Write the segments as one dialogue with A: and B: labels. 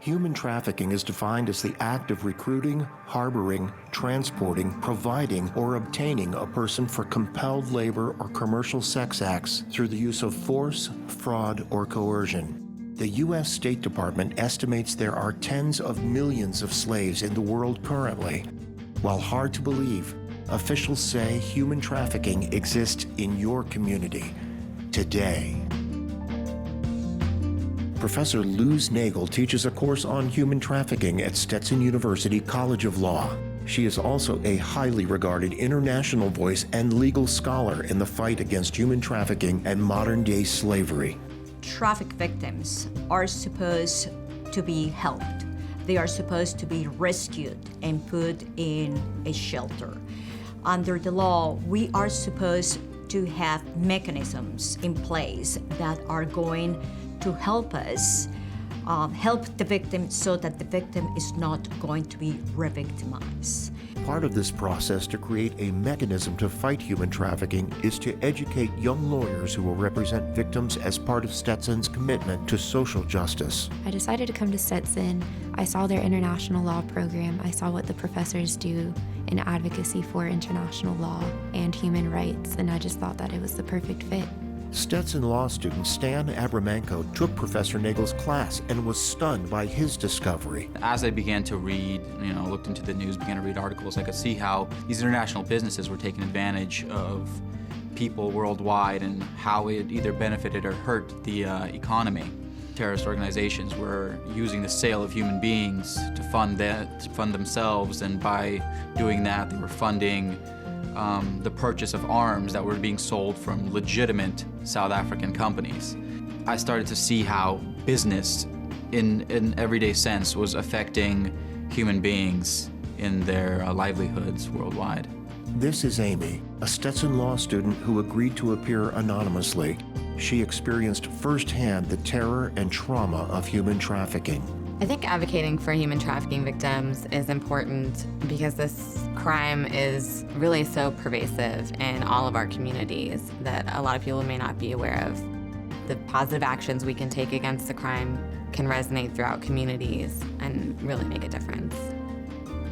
A: Human trafficking is defined as the act of recruiting, harboring, transporting, providing, or obtaining a person for compelled labor or commercial sex acts through the use of force, fraud, or coercion. The U.S. State Department estimates there are tens of millions of slaves in the world currently. While hard to believe, officials say human trafficking exists in your community today. Professor Luz Nagel teaches a course on human trafficking at Stetson University College of Law. She is also a highly regarded international voice and legal scholar in the fight against human trafficking and modern-day slavery.
B: Traffic victims are supposed to be helped. They are supposed to be rescued and put in a shelter. Under the law, we are supposed to have mechanisms in place that are going to help us help the victim so that the victim is not going to be re-victimized.
A: Part of this process to create a mechanism to fight human trafficking is to educate young lawyers who will represent victims as part of Stetson's commitment to social justice.
C: I decided to come to Stetson. I saw their international law program. I saw what the professors do in advocacy for international law and human rights, and I just thought that it was the perfect fit.
A: Stetson law student Stan Abramanko took Professor Nagel's class and was stunned by his discovery.
D: As I began to read, looked into the news, began to read articles, I could see how these international businesses were taking advantage of people worldwide and how it either benefited or hurt the economy. Terrorist organizations were using the sale of human beings to fund themselves, and by doing that, they were funding the purchase of arms that were being sold from legitimate South African companies. I started to see how business, in an everyday sense, was affecting human beings in their livelihoods worldwide.
A: This is Amy, a Stetson law student who agreed to appear anonymously. She experienced firsthand the terror and trauma of human trafficking.
E: I think advocating for human trafficking victims is important because this crime is really so pervasive in all of our communities that a lot of people may not be aware of. The positive actions we can take against the crime can resonate throughout communities and really make a difference.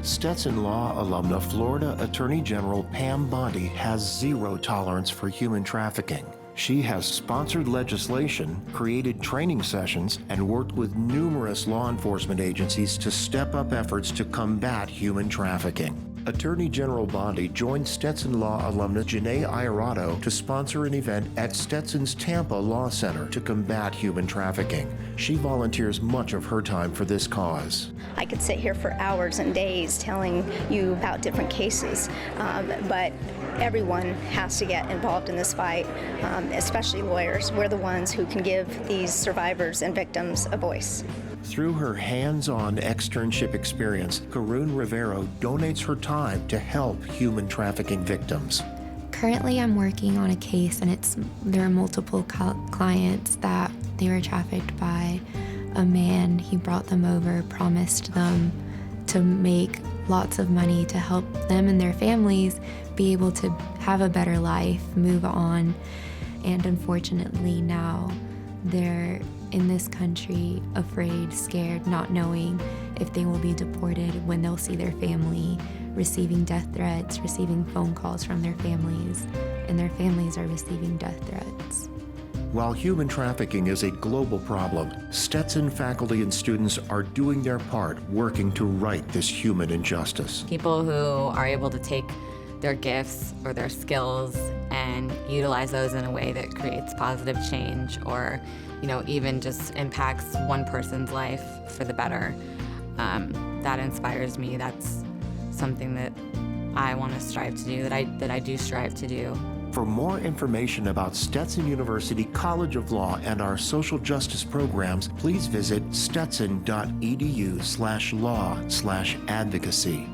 A: Stetson law alumna Florida Attorney General Pam Bondi has zero tolerance for human trafficking. She has sponsored legislation, created training sessions, and worked with numerous law enforcement agencies to step up efforts to combat human trafficking. Attorney General Bondi joined Stetson law alumna Janae Iorato to sponsor an event at Stetson's Tampa Law Center to combat human trafficking. She volunteers much of her time for this cause.
F: I could sit here for hours and days telling you about different cases, but everyone has to get involved in this fight, especially lawyers. We're the ones who can give these survivors and victims a voice.
A: Through her hands-on externship experience, Karun Rivero donates her time to help human trafficking victims.
C: Currently, I'm working on a case, and there are multiple clients that they were trafficked by a man. He brought them over, promised them to make lots of money to help them and their families be able to have a better life, move on. And unfortunately now they're in this country afraid, scared, not knowing if they will be deported, when they'll see their family, receiving death threats, receiving phone calls from their families, and their families are receiving death threats.
A: While human trafficking is a global problem, Stetson faculty and students are doing their part working to right this human injustice.
E: People who are able to take their gifts or their skills and utilize those in a way that creates positive change, or even just impacts one person's life for the better, that inspires me. That's something that I want to strive to do, that I do strive to do.
A: For more information about Stetson University College of Law and our social justice programs, please visit stetson.edu/law/advocacy.